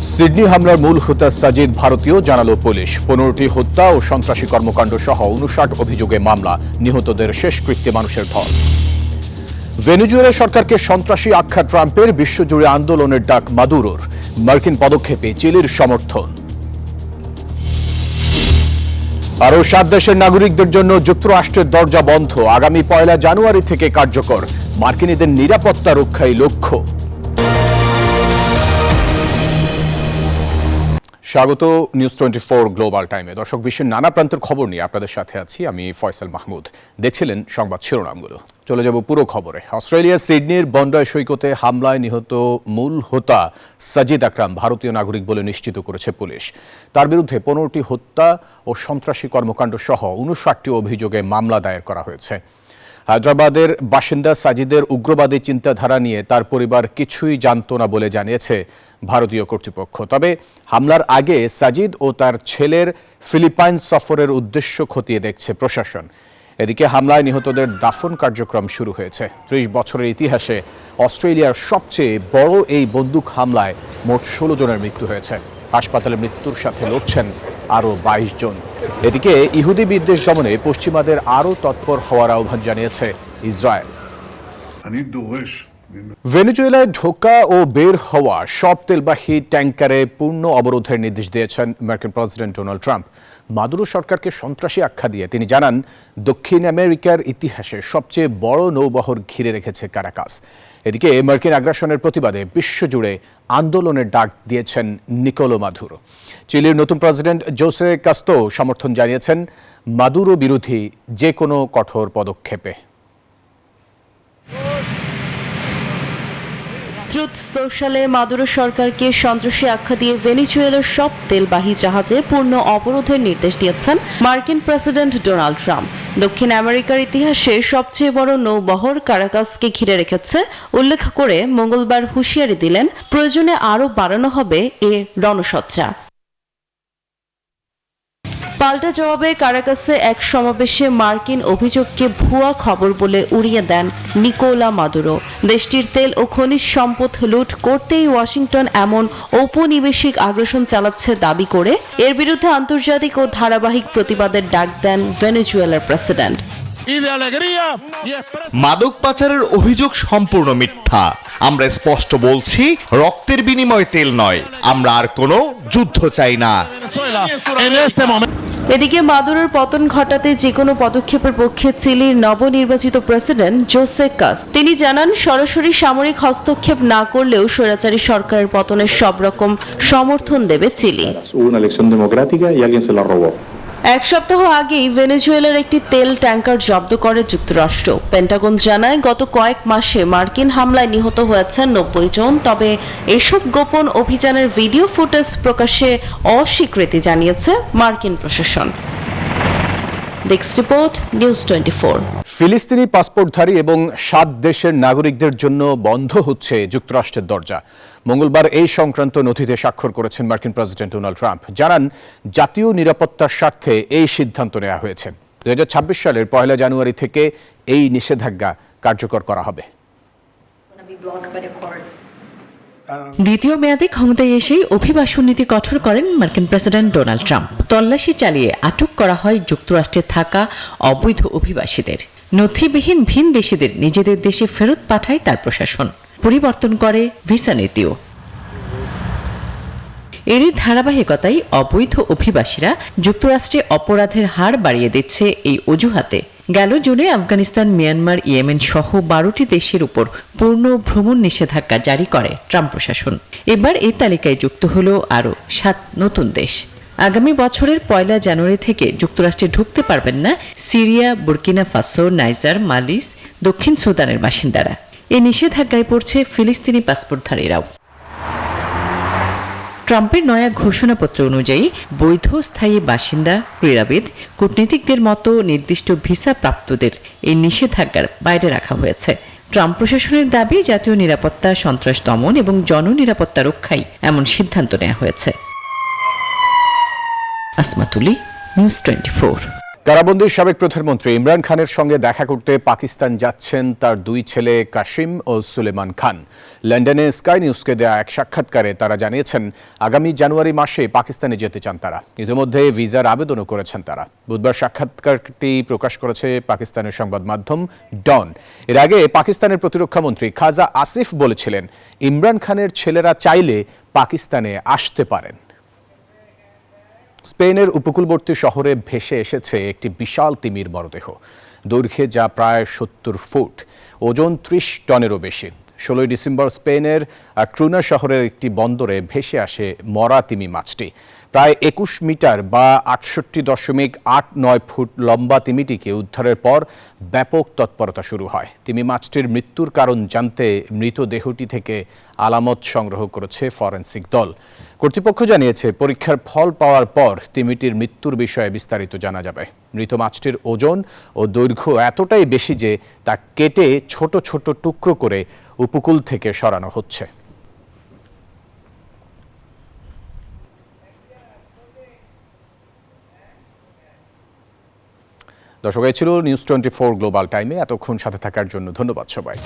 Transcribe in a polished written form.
Sydney হামলার মূল হোতা সাজিদ ভারতীয়, জানালো পুলিশ। 15টি হত্যা ও সন্ত্রাসী কর্মকাণ্ড সহ 59 অভিযোগে মামলা, নিহতদের শেষকৃত্যে মানুষের ঢল। ভেনেজুয়েলা সরকারকে সন্ত্রাসী আখ্যা ট্রাম্পের, বিশ্বজুড়ে আন্দোলনের ডাক মাদুরোর। মার্কিন পদক্ষেপে চিলির সমর্থন। আরও 7 দেশের নাগরিকদের জন্য যুক্তরাষ্ট্রের দরজা বন্ধ, আগামী 1 জানুয়ারি থেকে কার্যকর। মার্কিনীদের নিরাপত্তা রক্ষাই লক্ষ্য। স্বাগত নিউজ 24 গ্লোবাল টাইমে। দর্শক, বিশ্বের নানা প্রান্তের খবর নিয়ে আপনাদের সাথে আছি আমি ফয়সাল মাহমুদ। দেখছিলেন সংবাদ শিরোনামগুলো, চলে যাব পুরো খবরে। অস্ট্রেলিয়ার সিডনির বন্ডায় সৈকতে হামলায় নিহত মূল হোতা সাজিদ আকরাম ভারতীয় নাগরিক বলে নিশ্চিত করেছে পুলিশ। তার বিরুদ্ধে 15টি হত্যা ও সন্ত্রাসী কর্মকাণ্ড সহ 59টি অভিযোগে মামলা দায়ের করা হয়েছে। হায়দ্রাবাদের বাসিন্দা সাজিদের উগ্রবাদী চিন্তাধারা নিয়ে তার পরিবার কিছুই জানত না বলে জানিয়েছে ভারতীয় কর্তৃপক্ষ। তবে হামলার আগে সাজিদ ও তার ছেলের ফিলিপাইন সফরের উদ্দেশ্য খতিয়ে দেখছে প্রশাসন। এদিকে হামলায় নিহতদের দাফন কার্যক্রম শুরু হয়েছে। 30 বছরের ইতিহাসে অস্ট্রেলিয়ার সবচেয়ে বড় এই বন্দুক হামলায় মোট 16 জনের মৃত্যু হয়েছে। হাসপাতালে মৃত্যুর সাথে লড়ছেন আরও 22 জন। এদিকে ইহুদি বিদ্বেষ দমনে পশ্চিমাদের আরও তৎপর হওয়ার আহ্বান জানিয়েছে ইসরায়েল। ভেনেজুয়েলায় ঢোকা ও বের হওয়া সব তেলবাহী ট্যাঙ্কারে পূর্ণ অবরোধের নির্দেশ দিয়েছেন মার্কিন প্রেসিডেন্ট ডোনাল্ড ট্রাম্প। মাদুরো সরকারকে সন্ত্রাসী আখ্যা দিয়ে তিনি জানান, দক্ষিণ আমেরিকার ইতিহাসে সবচেয়ে বড় নৌবহর ঘিরে রেখেছে কারাকাস। এদিকে মার্কিন আগ্রাসনের প্রতিবাদে বিশ্বজুড়ে আন্দোলনের ডাক দিয়েছেন নিকোলো মাদুরো। চিলির নতুন প্রেসিডেন্ট জোসে কাস্তো সমর্থন জানিয়েছেন মাদুরো বিরোধী যে কোনো কঠোর পদক্ষেপে। ট্রুথ সোশ্যালে মাদুরো সরকারকে সন্ত্রাসী আখ্যা দিয়ে ভেনেজুয়েলার সব তেলবাহী জাহাজে পূর্ণ অবরোধের নির্দেশ দিয়েছেন মার্কিন প্রেসিডেন্ট ডোনাল্ড ট্রাম্প। দক্ষিণ আমেরিকার ইতিহাসে সবচেয়ে বড় নৌবহর কারাকাসকে ঘিরে রেখেছে উল্লেখ করে মঙ্গলবার হুঁশিয়ারি দিলেন, প্রয়োজনে আরও বাড়ানো হবে এ রণসজ্জা। পাল্টা জবাবে কারাকাসে এক সমাবেশে মার্কিন অভিযোগকে ভুয়া খবর বলে উড়িয়ে দেন নিকোলা মাদুরো। দেশটির তেল ও খনিজ সম্পদ লুট করতেই ওয়াশিংটন এমন ঔপনিবেশিক আগ্রাসন চালাচ্ছে দাবি করে এর বিরুদ্ধে আন্তর্জাতিক ও ধারাবাহিক প্রতিবাদের ডাক দেন ভেনেজুয়েলার প্রেসিডেন্ট। মাদক পাচারের অভিযোগ সম্পূর্ণ মিথ্যা। আমরা স্পষ্ট বলছি, রক্তের বিনিময়ে তেল নয়। আমরা আর কোনো যুদ্ধ চাই না। এদিকে মাদুরোর পতন ঘটাতে যে কোনো পদক্ষেপের পক্ষে চিলির নবনির্বাচিত প্রেসিডেন্ট জোসে কাস্তো। তিনি জানান, সরাসরি সামরিক হস্তক্ষেপ না করলেও স্বৈরাচারী সরকারের পতনের সব রকম সমর্থন দেবে চিলি। এক সপ্তাহ আগেই ভেনেজুয়েলার একটি তেল ট্যাঙ্কার জব্দ করে যুক্তরাষ্ট্র। পেন্টাগন জানায়, গত কয়েক মাসে মার্কিন হামলায় নিহত হয়েছেন 90 জন। তবে এসব গোপন অভিযানের ভিডিও ফুটেজ প্রকাশে অস্বীকৃতি জানিয়েছে মার্কিন প্রশাসন। Desk report, news 24। ফিলিস্তিনি পাসপোর্টধারী এবং 7 দেশের নাগরিকদের জন্য বন্ধ হচ্ছে যুক্তরাষ্ট্রের দরজা। মঙ্গলবার এই সংক্রান্ত নথিতে স্বাক্ষর করেছেন মার্কিন প্রেসিডেন্ট ডোনাল্ড ট্রাম্প। জানান, জাতীয় নিরাপত্তার স্বার্থে এই সিদ্ধান্ত নেওয়া হয়েছে। 2026 সালের 1 জানুয়ারি থেকে এই নিষেধাজ্ঞা কার্যকর করা হবে। দ্বিতীয় মেয়াদে ক্ষমতায় এসেই অভিবাসন নীতি কঠোর করেন মার্কিন প্রেসিডেন্ট ডোনাল্ড ট্রাম্প। তল্লাশি চালিয়ে আটক করা হয় যুক্তরাষ্ট্রে থাকা অবৈধ অভিবাসীদের। নথিবিহীন ভিন দেশিদের নিজেদের দেশে ফেরত পাঠায় তার প্রশাসন। পরিবর্তন করে ভিসা নীতিও। এরই ধারাবাহিকতায় অবৈধ অভিবাসীরা যুক্তরাষ্ট্রে অপরাধের হার বাড়িয়ে দিচ্ছে এই অজুহাতে গেল জুনে আফগানিস্তান, মিয়ানমার, ইয়েমেন সহ 12টি দেশের উপর পূর্ণ ভ্রমণ নিষেধাজ্ঞা জারি করে ট্রাম্প প্রশাসন। এবার এই তালিকায় যুক্ত হল আরও 7 নতুন দেশ। আগামী বছরের 1 জানুয়ারি থেকে যুক্তরাষ্ট্রে ঢুকতে পারবেন না সিরিয়া, বুর্কিনা ফাসো, নাইজার, মালিস, দক্ষিণ সুদানের বাসিন্দারা। এই নিষেধাজ্ঞায় পড়ছে ফিলিস্তিনি পাসপোর্টধারীরাও। ট্রাম্পের নয়া ঘোষণাপত্র অনুযায়ী বৈধ স্থায়ী বাসিন্দা, ক্রীড়াবিদ, কূটনীতিকদের মতো নির্দিষ্ট ভিসা প্রাপ্তদের এই নিষেধাজ্ঞার বাইরে রাখা হয়েছে। ট্রাম্প প্রশাসনের দাবি, জাতীয় নিরাপত্তা, সন্ত্রাস দমন এবং জননিরাপত্তা রক্ষায় এমন সিদ্ধান্ত নেওয়া হয়েছে। আসমাতুলি, নিউজ 24। কারাবন্দী সাবেক প্রধানমন্ত্রী ইমরান খানের সঙ্গে দেখা করতে পাকিস্তান যাচ্ছেন তার দুই ছেলে কাশিম ও সুলেমান খান। লন্ডনে স্কাই নিউজকে দেয়া এক সাক্ষাৎকারে তারা জানিয়েছেন আগামী জানুয়ারি মাসে পাকিস্তানে যেতে চান তারা। ইতিমধ্যে ভিসার আবেদনও করেছেন তারা। বুধবার সাক্ষাৎকারটি প্রকাশ করেছে পাকিস্তানের সংবাদ মাধ্যম ডন। এর আগে পাকিস্তানের প্রতিরক্ষা মন্ত্রী খাজা আসিফ বলেছিলেন ইমরান খানের ছেলেরা চাইলে পাকিস্তানে আসতে পারেন। স্পেনের উপকূলবর্তী শহরে ভেসে এসেছে একটি বিশাল তিমির মরদেহ। দৈর্ঘ্যে যা প্রায় ৭০ ফুট, ওজন ৩০ টনেরও বেশি। ১৬ ডিসেম্বর স্পেনের ক্রুনা শহরের একটি বন্দরে ভেসে আসে মরা তিমি মাছটি। প্রায় ২১ মিটার বা ৬৮.৮৯ ফুট লম্বা তিমিটিকে উদ্ধারের পর ব্যাপক তৎপরতা শুরু হয়। তিমি মাছটির মৃত্যুর কারণ জানতে মৃতদেহটি থেকে আলামত সংগ্রহ করেছে ফরেনসিক দল। কর্তৃপক্ষ জানিয়েছে পরীক্ষার ফল পাওয়ার পর তিমিটির মৃত্যুর বিষয়ে বিস্তারিত জানা যাবে। মৃত মাছটির ওজন ও দৈর্ঘ্য এতটাই বেশি যে তা কেটে ছোট ছোট টুকরো করে উপকূল থেকে সরানো হচ্ছে। দর্শক, এই ছিল নিউজ 24 গ্লোবাল টাইমে। এতক্ষণ সাথে থাকার জন্য ধন্যবাদ সবাই।